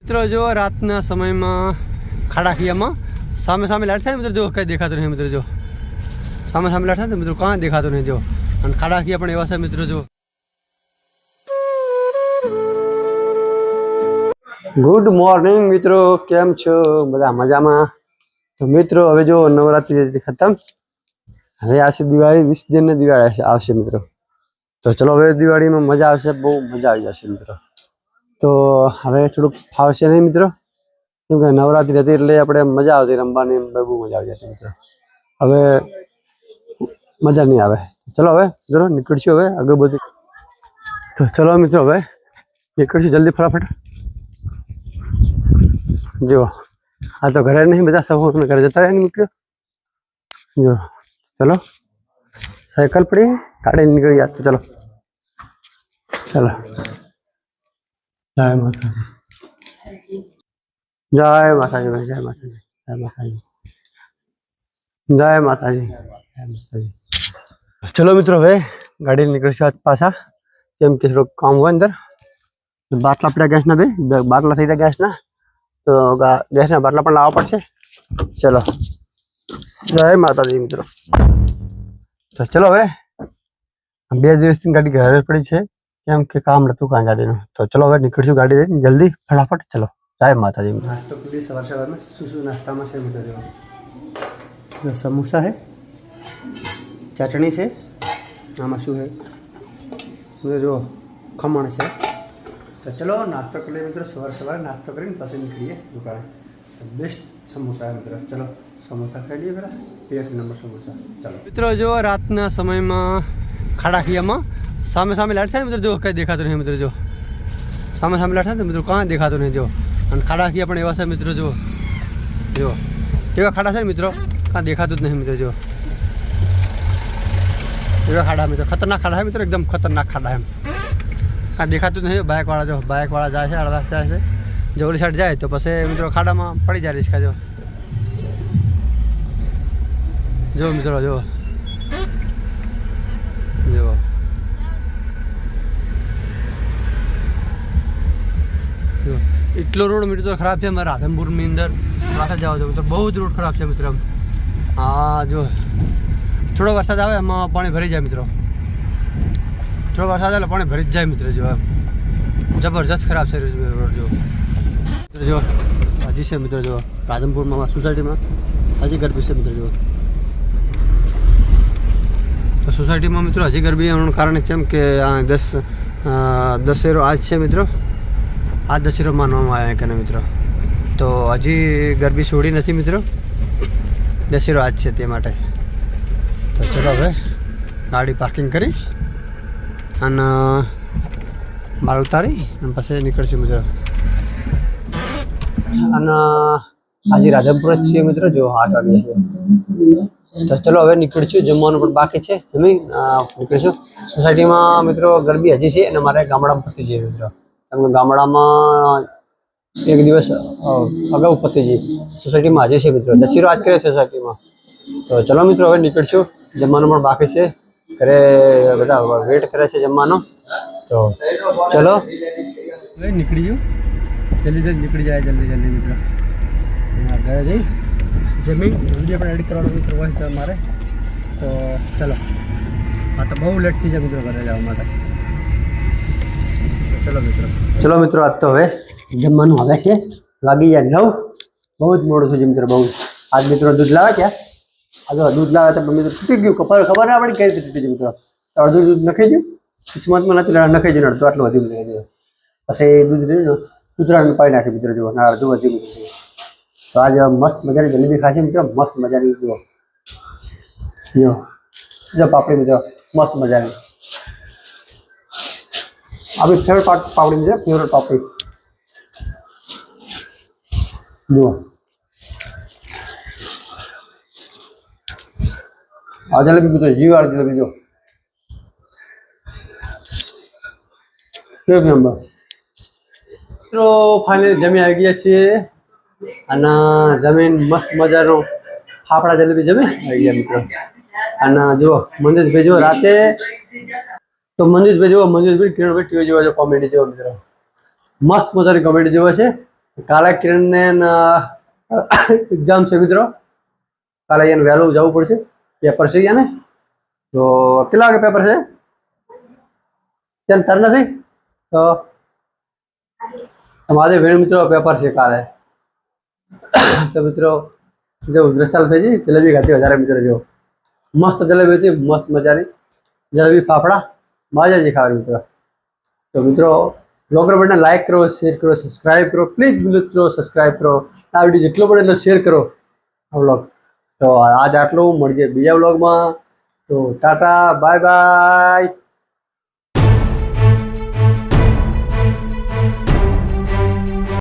मित्रों जो रातना समय में खाड़ाखिया में सामे सामे लाइट था मित्रों जो कहीं देखातो नहीं मित्रों जो सामे सामे लाइट था मित्रों कहाँ देखातो नहीं जो और खाड़ाखिया पण एवा छे मित्रों जो। गुड मॉर्निंग मित्रों, केम छो बधा मजा में। तो मित्रों हवे जो नवरात्रि खत्म, हवे आशे दिवाળી 20 दिन ने दिवाળી आवशे मित्रों। तो चलो हवे दिवाળી में मजा आवशे, बहु मजा आई जशे मित्रों। तो हवे थोड़ुं फावशे नहीं मित्रों, केम के नवरात्रि हती एटले आपणे मजा आवती रमवानी, बहु मजा આવી જતી मित्रों। हवे मजा नहीं आवे। चलो हवे जरो निकळशो हवे आगे बधी। तो चलो मित्रों हवे निकळशो जल्दी फटाफट। जो आ तो घरे नहीं, बधा सब घरे जता रहे मित्रों। जो चलो साइकिल पड़ी गाड़ी निकल गया। तो चलो चलो जय माता जी, जय माता जी, जय माता जी, जय माता जी, जय माता जी, जय माता जी। चलो मित्रों हवे गाड़ी निकल पासा, केम के थोड़ा काम हुआ अंदर। बाटला पड़ा गैस ना, बे बाटला थी गैस ना, तो गैस ना बाटला पण लाववा पड़शे। चलो जय माता जी मित्रों। तो चलो हवे 2 દિવસથી गाड़ी घरे पड़ी है, केम के काम नतुं कांई गाड़ीनुं। तो चलो हवे निकळशुं गाड़ी लईने जल्दी फटाफट। चलो जय माता जी। नास्तो पीली सवार सवार में सुसु नास्ता में से मित्रों समोसा है, चटनी है, आमां शुं है जो खमण है। तो चलो नास्तो कर लीए मित्रों, सवार सवार नास्तो करीने पाछे निकळीए दुकाने। बेस्ट समोसा है मित्रों। चलो समोसा खाई लीए पहला, 1 नंबर समोसा। चलो मित्रों जो रातना समय में खाड़ाखिया में सामे सामे लाइट था मित्रों जो कहीं देखातो नहीं मित्रों जो सामे सामे लाइट था मित्रों कहाँ देखातो नहीं जो और खाड़ाखिया पण एवा छे मित्रों जो जो केवा खाड़ा छे मित्रों कहाँ देखातो ज नहीं मित्रों जो एवा खाड़ा मित्रों खतरनाक खाड़ा है मित्रों, एकदम खतरनाक खाड़ा है। कहाँ देखातो नहीं। बाइक वाला जाए अर्धा जाए से जो ओली साइड जाए तो पछी मित्रों खाड़ा में पड़ी जाए रिस्का जो जो मित्रों जो जो इटलो रोड मित्रों खराब है। मारा राधनपुर में अंदर पासा जाओ तो मित्रों बहुत रोड खराब है मित्रों। हाँ जो थोड़ा वरसाद आवे एमां पाणी भरी जाए मित्रों, थोड़ा वरसाद आवे पाणी भरी जाए मित्रों। जो जबरदस्त खराब है रोड जो मित्रों जो हजी है मित्रों जो राधनपुर में सोसायटी में हजी गरबी है मित्रों। जो तो सोसायटी में मित्रों हजी गरबी होने कारण केम के दशेरो आज है मित्रों, आज दशेरो मानवामां आवे कने मित्रों। तो हजी गरबी छोड़ी नहीं मित्रों, दशेरो आज है ते माटे। तो चलो हवे गाड़ी पार्किंग करी अने माल उतारी अने पाछे निकळशे मित्रों। अने आज राधनपुर ज छे मित्रों जो 8 वागे छे। तो चलो हवे निकळशुं, जमवानुं पण बाकी छे, जमी निकळशुं। सोसायटी में मित्रों गरबी हजी छे अने मारे गामडामां पती जई मित्रों, केम के गामडामां 1 દિવસ अगाऊ पती जई, सोसायटी में हजी छे मित्रों। दशेरो आज करे सोसायटी में। तो चलो मित्रों हवे निकळशुं, जमवानुं पण बाकी छे, घरे बधा वेट करे छे जमवानो। तो चलो हवे निकળી जाओ, जल्दी जल्दी निकળી जाए, जल्दी जल्दी मित्रों। घरे जई जमीन वीडियो पर एडिट करवानो मित्रों હોય છે અમારે। तो चलो हाँ तो बहुत लेट थी जाए मित्रों घरे जवा माटे। चलो मित्रों आज तो हवे जमवानुं हवे छे, वागी गया 9, बहुत मोडું थयुं मित्रों बहुत। आज मित्रों दूध लाव्या क्या, आज दूध लाव्या तो मित्रों तूटी गयुं, खबर ना पड़ी कई रीते तूटी गयुं मित्रों। अर्धुं दूध नखाई गयुं, किस्मत में नथी नखाई गयुं, अर्धुं आटલું वधी मित्रों। पछी दूध रह्युं कूतराने पाई नाख्युं मित्रों, जो अर्धुं वधी मित्रों। तो आज मस्त मजानी जलेबी खाशी मित्रों, मस्त मजानी जो जो जो पापड़ी मित्रों मस्त मजानी। अभी फेवरेट पापड़ी मित्रों, फेवरेट पापड़ी जो आ जलेबी मित्रों जी वाली जलेबी जो एक नंबर मित्रों। फाइनली जमी आई गया छे अने जमीन मस्त मजानो फाफड़ा जलेबी जमी आई गया मित्रों। अने जो मंदिर भाई जो राते तो मंदिर भाई जो मंदिर भाई किरण भाई टीवी जो कॉमेडी जो मित्रों मस्त मजानी कॉमेडी जो है કાલે કિરણને એક્ઝામ છે મિત્રો. કાલે એને વહેલું જવું પડશે, પેપર છે એને. તો કેટલા વાગે પેપર છે? કેમ તાર નથી? તો તમારે વેણ મિત્રો પેપર છે કાલે. તો મિત્રો જો ઉધરસ ચાલુ થઈ ગઈ, જલેબી ખાતી વધારે મિત્રો. જો મસ્ત જલેબી હતી, મસ્ત મજાની જલેબી ફાફડા, મજા જ ખાવાની મિત્રો. તો મિત્રો બ્લોગર બટને લાઈક કરો, શેર કરો, સબસ્ક્રાઇબ કરો. પ્લીઝ મિત્રો સબસ્ક્રાઇબ કરો. આ વિડીયો જેટલો બને એટલો શેર કરો આ વ્લોગ. તો આજ આટલું, મળીએ બીજા વ્લોગમાં. તો ટાટા, બાય બાય.